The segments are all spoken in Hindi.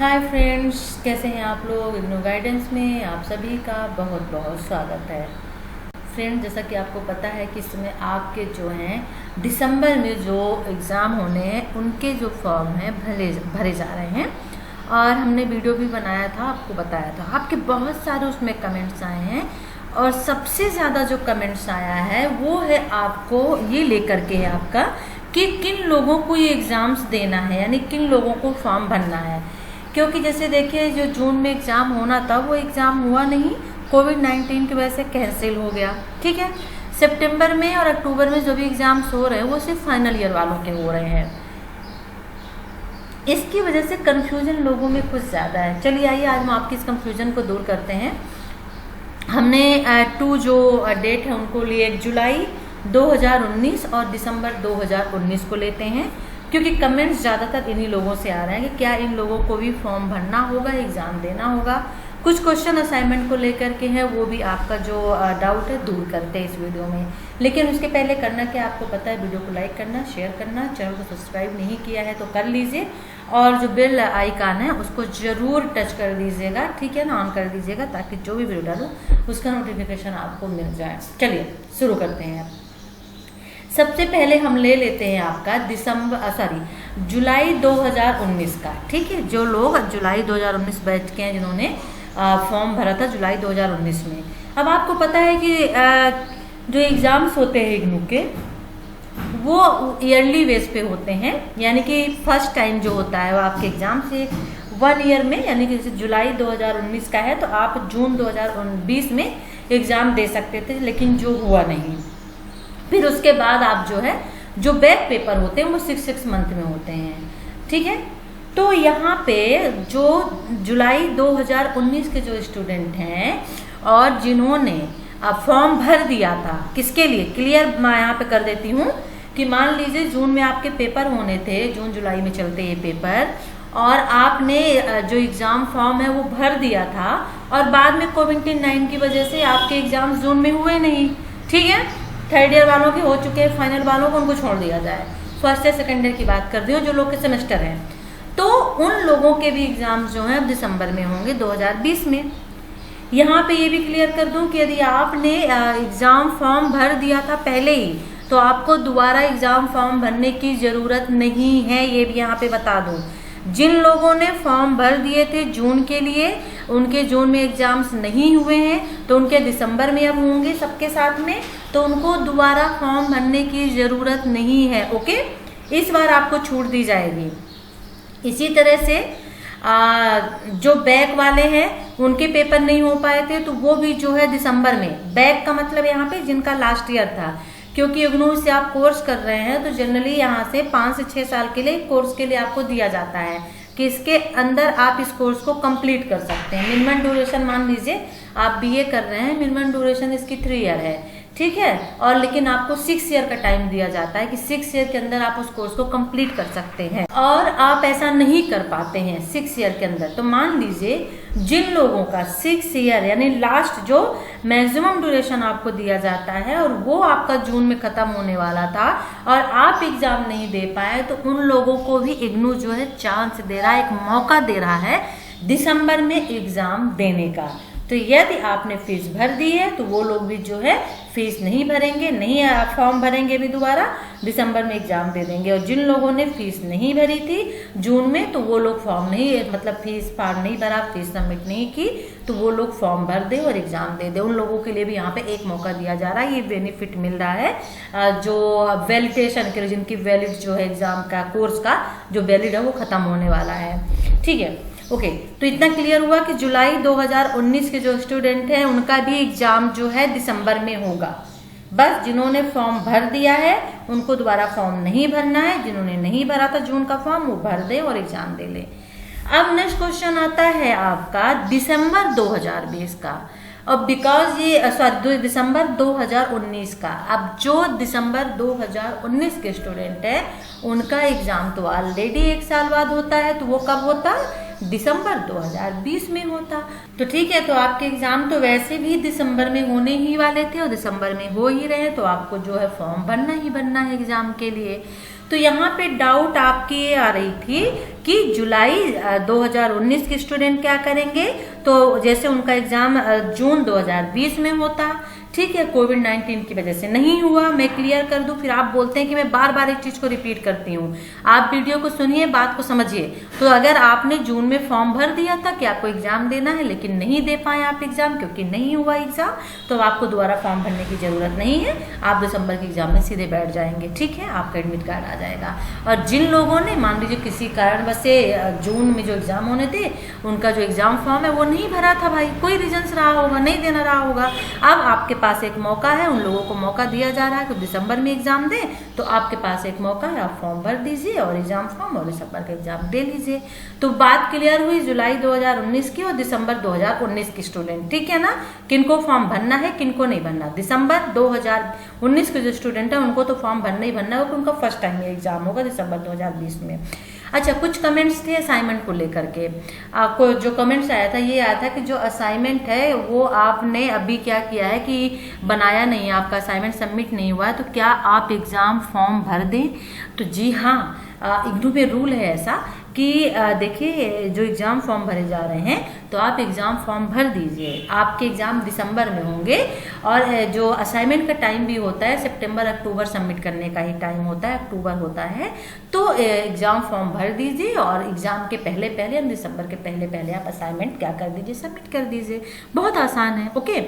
हाय फ्रेंड्स, कैसे हैं आप लोग। इग्नो गाइडेंस में आप सभी का बहुत बहुत स्वागत है। फ्रेंड्स, जैसा कि आपको पता है कि इस समय आपके जो हैं दिसंबर में जो एग्ज़ाम होने हैं उनके जो फॉर्म हैं भरे जा रहे हैं और हमने वीडियो भी बनाया था, आपको बताया था। आपके बहुत सारे उसमें कमेंट्स आए हैं और सबसे ज़्यादा जो कमेंट्स आया है वो है आपको ये लेकर के आपका कि किन लोगों को ये एग्ज़ाम्स देना है, यानी किन लोगों को फॉर्म भरना है। क्योंकि जैसे देखिए, जो जून में एग्ज़ाम होना था वो एग्ज़ाम हुआ नहीं, कोविड-19 की वजह से कैंसिल हो गया। ठीक है, सितंबर में और अक्टूबर में जो भी एग्ज़ाम्स हो रहे हैं वो सिर्फ फाइनल ईयर वालों के हो रहे हैं। इसकी वजह से कन्फ्यूजन लोगों में कुछ ज़्यादा है। चलिए आइए आज हम आपकी इस कन्फ्यूजन को दूर करते हैं। हमने जो डेट है उनको लिए जुलाई 2019 और दिसंबर 2019 को लेते हैं, क्योंकि कमेंट्स ज़्यादातर इन्हीं लोगों से आ रहे हैं कि क्या इन लोगों को भी फॉर्म भरना होगा, एग्ज़ाम देना होगा। कुछ क्वेश्चन असाइनमेंट को लेकर के हैं, वो भी आपका जो डाउट है दूर करते हैं इस वीडियो में। लेकिन उसके पहले करना क्या आपको पता है, वीडियो को लाइक करना, शेयर करना, चैनल को सब्सक्राइब नहीं किया है तो कर लीजिए और जो बेल आइकन है उसको ज़रूर टच कर दीजिएगा, ठीक है ना, ऑन कर दीजिएगा, ताकि जो भी वीडियो डालूँ उसका नोटिफिकेशन आपको मिल जाए। चलिए शुरू करते हैं। सबसे पहले हम ले लेते हैं आपका जुलाई 2019 का। ठीक है, जो लोग जुलाई 2019 बैच के हैं, जिन्होंने फॉर्म भरा था जुलाई 2019 में। अब आपको पता है कि जो एग्ज़ाम्स होते हैं इग्नू के वो ईयरली बेस पे होते हैं, यानी कि फर्स्ट टाइम जो होता है वो आपके एग्ज़ाम से 1 ईयर में, यानी कि जैसे जुलाई 2019 का है तो आप जून 2020 में एग्ज़ाम दे सकते थे, लेकिन जो हुआ नहीं। फिर उसके बाद आप जो बैक पेपर होते हैं वो 6 मंथ में होते हैं। ठीक है, तो यहाँ पे जो जुलाई 2019 के जो स्टूडेंट हैं और जिन्होंने फॉर्म भर दिया था, किसके लिए क्लियर मैं यहाँ पे कर देती हूँ कि मान लीजिए जून में आपके पेपर होने थे, जून जुलाई में चलते ये पेपर, और आपने जो एग्ज़ाम फॉर्म है वो भर दिया था और बाद में कोविड-19 की वजह से आपके एग्ज़ाम जून में हुए नहीं। ठीक है, थर्ड ईयर वालों के हो चुके हैं, फाइनल वालों को उनको छोड़ दिया जाए। फर्स्ट या सेकेंड ईयर की बात कर रही हूँ, जो लोग के सेमेस्टर हैं, तो उन लोगों के भी एग्जाम्स जो हैं अब दिसंबर में होंगे 2020 में। यहाँ पे ये भी क्लियर कर दूँ कि यदि आपने एग्ज़ाम फॉर्म भर दिया था पहले ही तो आपको दोबारा एग्ज़ाम फॉर्म भरने की ज़रूरत नहीं है, ये भी यहाँ पे बता दूँ। जिन लोगों ने फॉर्म भर दिए थे जून के लिए, उनके जून में एग्ज़ाम्स नहीं हुए हैं तो उनके दिसंबर में अब होंगे सबके साथ में, तो उनको दोबारा फॉर्म भरने की ज़रूरत नहीं है। ओके, इस बार आपको छूट दी जाएगी। इसी तरह से जो बैक वाले हैं उनके पेपर नहीं हो पाए थे तो वो भी जो है दिसंबर में, बैक का मतलब यहाँ पे जिनका लास्ट ईयर था, क्योंकि इग्नू से आप कोर्स कर रहे हैं तो जनरली यहाँ से 5 से 6 साल के लिए कोर्स के लिए आपको दिया जाता है कि इसके अंदर आप इस कोर्स को कंप्लीट कर सकते हैं। मिनिमम ड्यूरेशन मान लीजिए आप बीए कर रहे हैं, मिनिमम ड्यूरेशन इसकी 3 ईयर है। ठीक है, और लेकिन आपको 6 ईयर का टाइम दिया जाता है कि 6 ईयर के अंदर आप उस कोर्स को कंप्लीट कर सकते हैं, और आप ऐसा नहीं कर पाते हैं 6 ईयर के अंदर। तो मान लीजिए जिन लोगों का 6 ईयर यानी लास्ट जो मैक्सिमम ड्यूरेशन आपको दिया जाता है और वो आपका जून में खत्म होने वाला था और आप एग्जाम नहीं दे पाए, तो उन लोगों को भी इग्नू जो है चांस दे रहा है, एक मौका दे रहा है दिसंबर में एग्जाम देने का। तो यदि आपने फीस भर दी है तो वो लोग भी जो है फीस नहीं भरेंगे, नहीं फॉर्म भरेंगे भी दोबारा, दिसंबर में एग्जाम दे देंगे। और जिन लोगों ने फीस नहीं भरी थी जून में तो वो लोग फॉर्म नहीं, मतलब फीस फॉर्म नहीं भरा, फीस सबमिट नहीं की, तो वो लोग फॉर्म भर दे और एग्जाम दे दे। उन लोगों के लिए भी यहाँ पे एक मौका दिया जा रहा है, ये बेनिफिट मिल रहा है। जो वैलिडेशन के, जिनकी वैलिड जो है एग्जाम का कोर्स का जो वैलिड है वो खत्म होने वाला है। ठीक है, ओके, तो इतना क्लियर हुआ कि जुलाई 2019 के जो स्टूडेंट हैं उनका भी एग्जाम जो है दिसंबर में होगा। बस जिन्होंने फॉर्म भर दिया है उनको दोबारा फॉर्म नहीं भरना है, जिन्होंने नहीं भरा था जून का फॉर्म वो भर दे और एग्जाम दे ले। अब नेक्स्ट क्वेश्चन आता है आपका दिसंबर 2020 का, अब बिकॉज ये दिसंबर 2019 का। अब जो दिसंबर 2019 के स्टूडेंट है उनका एग्जाम तो ऑलरेडी 1 साल बाद होता है, तो वो कब होता, दिसंबर 2020 में होता। तो ठीक है, तो आपके एग्जाम तो वैसे भी दिसंबर में होने ही वाले थे और दिसंबर में हो ही रहे, तो आपको जो है फॉर्म भरना ही भरना है एग्जाम के लिए। तो यहाँ पे डाउट आपकी ये आ रही थी कि जुलाई 2019 के स्टूडेंट क्या करेंगे, तो जैसे उनका एग्जाम जून 2020 में होता, ठीक है, कोविड-19 की वजह से नहीं हुआ। मैं क्लियर कर दूं, फिर आप बोलते हैं कि मैं बार बार एक चीज को रिपीट करती हूँ। आप वीडियो को सुनिए, बात को समझिए। तो अगर आपने जून में फॉर्म भर दिया था कि आपको एग्जाम देना है, लेकिन नहीं दे पाए आप एग्जाम क्योंकि नहीं हुआ एग्जाम, तो आपको दोबारा फॉर्म भरने की जरूरत नहीं है। आप दिसंबर के एग्जाम में सीधे बैठ जाएंगे, ठीक है, आपका एडमिट कार्ड आ जाएगा। और जिन लोगों ने मान लीजिए किसी कारणवश से जून में जो एग्जाम होने थे, उनका जो एग्जाम फॉर्म है वो नहीं भरा था, भाई कोई रीजंस रहा होगा, नहीं देना रहा होगा, अब आपके पास एक मौका है, उन लोगों को मौका दिया जा रहा है कि दिसंबर में एग्जाम दें, तो आपके पास एक मौका है, आप फॉर्म भर दीजिए और एग्जाम फॉर्म और दिसंबर का एग्जाम दे लीजिए। तो बात क्लियर हुई जुलाई 2019 की और दिसंबर 2019 की स्टूडेंट, ठीक है ना, किनको फॉर्म भरना है किनको नहीं भरना। दिसंबर 2019 के जो स्टूडेंट है उनको तो फॉर्म भरना ही भरना होगा, उनका फर्स्ट टाइम एग्जाम होगा दिसंबर 2020 में। अच्छा, कुछ कमेंट्स थे असाइनमेंट को लेकर के। आपको जो कमेंट्स आया था ये आया था कि जो असाइनमेंट है वो आपने अभी क्या किया है कि बनाया नहीं है, आपका असाइनमेंट सबमिट नहीं हुआ है, तो क्या आप एग्ज़ाम फॉर्म भर दें। तो जी हाँ, इग्नू में रूल है ऐसा कि देखिए जो एग्ज़ाम फॉर्म भरे जा रहे हैं तो आप एग्ज़ाम फॉर्म भर दीजिए। आपके एग्ज़ाम दिसंबर में होंगे और जो असाइनमेंट का टाइम भी होता है सितंबर अक्टूबर सबमिट करने का ही टाइम होता है, अक्टूबर होता है, तो एग्ज़ाम फॉर्म भर दीजिए और एग्ज़ाम के पहले पहले दिसंबर के पहले पहले आप असाइनमेंट क्या कर दीजिए, सबमिट कर दीजिए। बहुत आसान है। ओके,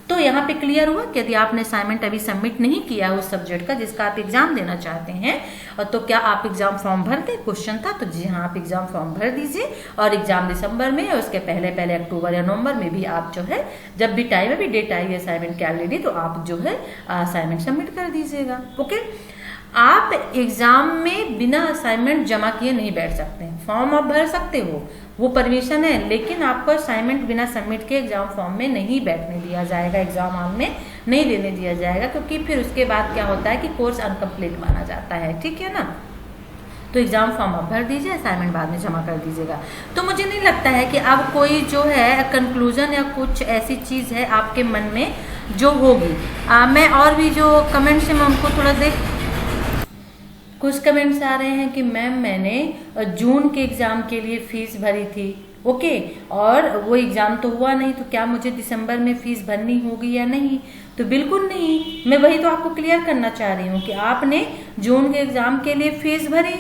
तो यहाँ पे क्लियर हुआ कि यदि आपने असाइनमेंट अभी सबमिट नहीं किया उस सब्जेक्ट का जिसका आप एग्जाम देना चाहते हैं, और तो क्या आप एग्जाम फॉर्म भर दें, क्वेश्चन था। तो जी हाँ, आप एग्जाम फॉर्म भर दीजिए और एग्जाम दिसंबर में और उसके पहले पहले अक्टूबर या नवंबर में भी आप जो है जब भी टाइम अभी डेट आई है असाइनमेंट की ऑलरेडी, तो आप जो है असाइनमेंट सबमिट कर दीजिएगा। ओके, आप एग्जाम में बिना असाइनमेंट जमा किए नहीं बैठ सकते हैं। फॉर्म आप भर सकते हो, वो परमिशन है, लेकिन आपको असाइनमेंट बिना सबमिट के एग्जाम फॉर्म में नहीं बैठने दिया जाएगा, एग्जाम हॉल में नहीं देने दिया जाएगा, क्योंकि फिर उसके बाद क्या होता है कि कोर्स अनकम्प्लीट माना जाता है, ठीक है ना। तो एग्जाम फॉर्म आप भर दीजिए, असाइनमेंट बाद में जमा कर दीजिएगा। तो मुझे नहीं लगता है कि अब कोई जो है कंक्लूजन या कुछ ऐसी चीज़ है आपके मन में जो होगी। मैं और भी जो कमेंट्स हैं मैं उनको थोड़ा देख, कुछ कमेंट्स आ रहे हैं कि मैम मैंने जून के एग्ज़ाम के लिए फ़ीस भरी थी, ओके, और वो एग्ज़ाम तो हुआ नहीं, तो क्या मुझे दिसंबर में फ़ीस भरनी होगी या नहीं। तो बिल्कुल नहीं, मैं वही तो आपको क्लियर करना चाह रही हूँ कि आपने जून के एग्ज़ाम के लिए फ़ीस भरी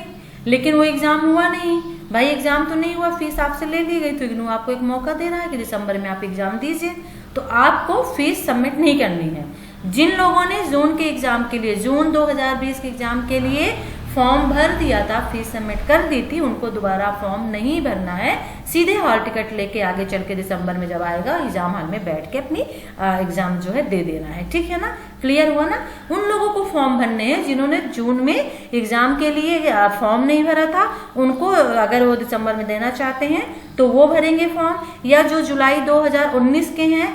लेकिन वो एग्ज़ाम हुआ नहीं, भाई एग्ज़ाम तो नहीं हुआ, फीस आपसे ले ली गई, तो इग्नू आपको एक मौका दे रहा है कि दिसंबर में आप एग्ज़ाम दीजिए। तो आपको फीस सबमिट नहीं करनी है। जिन लोगों ने जून के एग्जाम के लिए, जून 2020 के एग्जाम के लिए फॉर्म भर दिया था, फीस सबमिट कर दी थी, उनको दोबारा फॉर्म नहीं भरना है, सीधे हॉल टिकट लेके आगे चल के दिसंबर में जब आएगा एग्जाम हॉल में बैठ के अपनी एग्जाम जो है दे देना है, ठीक है ना। क्लियर हुआ ना। उन लोगों को फॉर्म भरने हैं जिन्होंने जून में एग्जाम के लिए फॉर्म नहीं भरा था, उनको अगर वो दिसंबर में देना चाहते हैं तो वो भरेंगे फॉर्म, या जो जुलाई 2019 के हैं,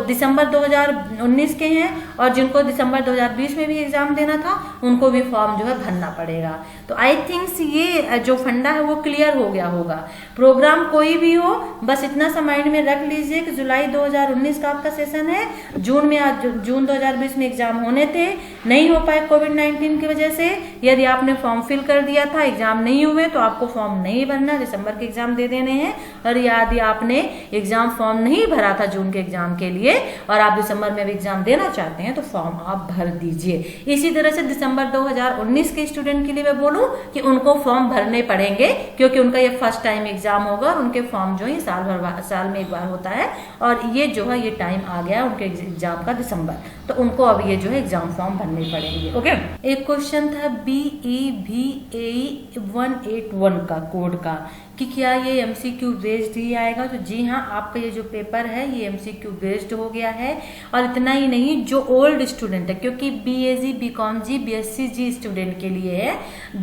दिसंबर 2019 के हैं और जिनको दिसंबर 2020 में भी एग्जाम देना था, उनको भी फॉर्म जो है भरना पड़ेगा। तो आई थिंक्स ये जो फंडा है वो क्लियर हो गया होगा। प्रोग्राम कोई भी हो, बस इतना सा माइंड में रख लीजिए कि जुलाई 2019 का आपका सेशन है, जून 2020 में एग्जाम होने थे, नहीं हो पाए कोविड-19 की वजह से। यदि आपने फॉर्म फिल कर दिया था, एग्जाम नहीं हुए, तो आपको फॉर्म नहीं भरना, दिसंबर के एग्जाम दे देने हैं। और यदि आपने एग्जाम फॉर्म नहीं भरा था जून के एग्जाम के लिए और आप दिसंबर में भी एग्जाम देना चाहते हैं, तो फॉर्म आप भर दीजिए। इसी तरह से दिसंबर 2019 के स्टूडेंट के लिए मैं बोलूं कि उनको फॉर्म भरने पड़ेंगे, क्योंकि उनका ये फर्स्ट टाइम एग्जाम होगा और उनके फॉर्म जो है साल में एक बार होता है, और ये जो है ये टाइम आ गया उनके एग्जाम का दिसंबर, तो उनको अब ये जो है एग्जाम फॉर्म भरने पड़ेंगे। ओके, एक क्वेश्चन था BEVAE 181 का कोड का कि क्या ये MCQ बेस्ड ही आएगा। तो जी हाँ, आपका ये जो पेपर है ये MCQ बेस्ड हो गया है। और इतना ही नहीं, जो ओल्ड स्टूडेंट है, क्योंकि BAG BCom जी BSc जी स्टूडेंट के लिए है,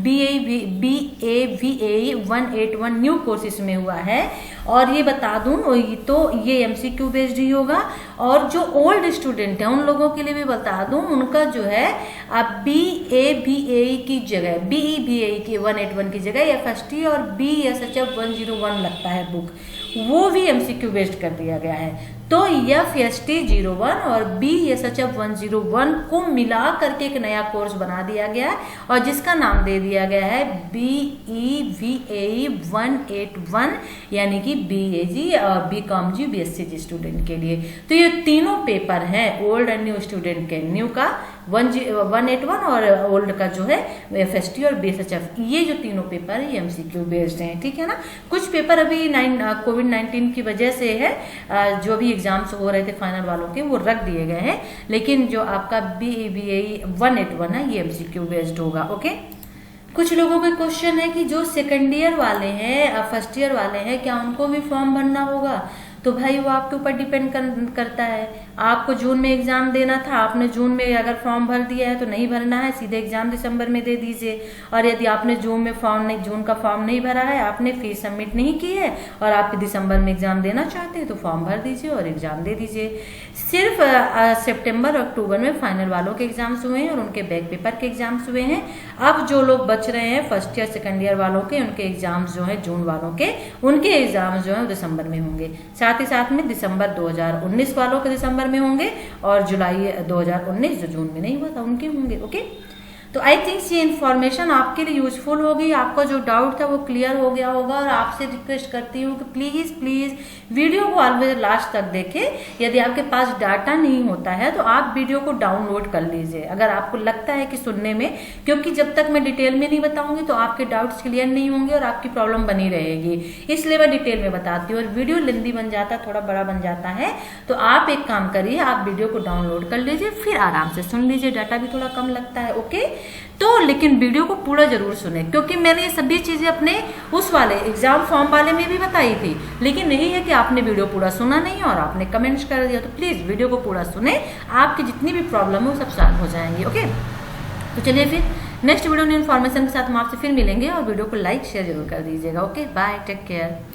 BAVAE 181 न्यू कोर्स इसमें हुआ है, और ये बता दूं तो ये MCQ बेस्ड ही होगा। और जो ओल्ड स्टूडेंट है उन लोगों के लिए भी बता दूं, उनका जो है अब BAVAE की जगह BEVAE की 181 की जगह FST और BSHF 101 लगता है बुक, वो भी MCQ बेस्ड कर दिया गया है। तो FST 01 और BSHF 101 को मिला करके एक नया कोर्स बना दिया गया है और जिसका नाम दे दिया गया है BEVAE 181, यानी कि BAG और BComG BSc स्टूडेंट के लिए। तो ये तीनों पेपर हैं ओल्ड एंड न्यू स्टूडेंट के, न्यू का 181 और ओल्ड का जो है FST और BSHF, ये जो तीनों पेपर है ये MCQ बेस्ड हैं, ठीक है ना। कुछ पेपर अभी कोविड-19 की वजह से है, जो भी एग्जाम्स हो रहे थे फाइनल वालों के वो रख दिए गए हैं, लेकिन जो आपका BEVAE 181 है ये MCQ बेस्ड होगा। ओके, कुछ लोगों के क्वेश्चन है कि जो सेकेंड ईयर वाले हैं, फर्स्ट ईयर वाले हैं, क्या उनको भी फॉर्म भरना होगा? तो भाई वो आपके ऊपर डिपेंड करता है। आपको जून में एग्जाम देना था, आपने जून में अगर फॉर्म भर दिया है तो नहीं भरना है, सीधे एग्जाम दिसंबर में दे दीजिए। और यदि आपने जून का फॉर्म नहीं भरा है, आपने फीस सबमिट नहीं की है और आप दिसंबर में एग्जाम देना चाहते हैं तो फॉर्म भर दीजिए और एग्जाम दे दीजिए। सिर्फ सितंबर और अक्टूबर में फाइनल वालों के एग्जाम्स हुए हैं और उनके बैक पेपर के एग्जाम्स हुए हैं। अब जो लोग बच रहे हैं फर्स्ट ईयर सेकेंड ईयर वालों के, उनके एग्जाम्स जो है जून वालों के, उनके एग्जाम्स जो है दिसंबर में होंगे। साथ ही साथ में दिसंबर 2019 वालों के दिसंबर में होंगे और जुलाई 2019 जो जून में नहीं हुआ था उनके होंगे। ओके, तो आई थिंक ये इन्फॉर्मेशन आपके लिए यूजफुल होगी, आपका जो डाउट था वो क्लियर हो गया होगा। और आपसे रिक्वेस्ट करती हूँ कि प्लीज वीडियो को ऑलवेज लास्ट तक देखें। यदि आपके पास डाटा नहीं होता है तो आप वीडियो को डाउनलोड कर लीजिए, अगर आपको लगता है कि सुनने में, क्योंकि जब तक मैं डिटेल में नहीं बताऊंगी तो आपके डाउट्स क्लियर नहीं होंगे और आपकी प्रॉब्लम बनी रहेगी, इसलिए मैं डिटेल में बताती हूँ। और वीडियो लेंदी बन जाता है, थोड़ा बड़ा बन जाता है, तो आप एक काम करिए, आप वीडियो को डाउनलोड कर लीजिए, फिर आराम से सुन लीजिए, डाटा भी थोड़ा कम लगता है। ओके, तो लेकिन वीडियो को पूरा जरूर सुने, क्योंकि मैंने ये सभी चीजें अपने उस वाले एग्जाम फॉर्म वाले में भी बताई थी, लेकिन नहीं है कि आपने वीडियो पूरा सुना नहीं और आपने कमेंट्स कर दिया। तो प्लीज वीडियो को पूरा सुने, आपकी जितनी भी प्रॉब्लम है वो सब सॉल्व हो जाएंगी। ओके, तो चलिए फिर नेक्स्ट वीडियो में इन्फॉर्मेशन के साथ हम आपसे फिर मिलेंगे और वीडियो को लाइक शेयर जरूर कर दीजिएगा। Okay, bye, take care.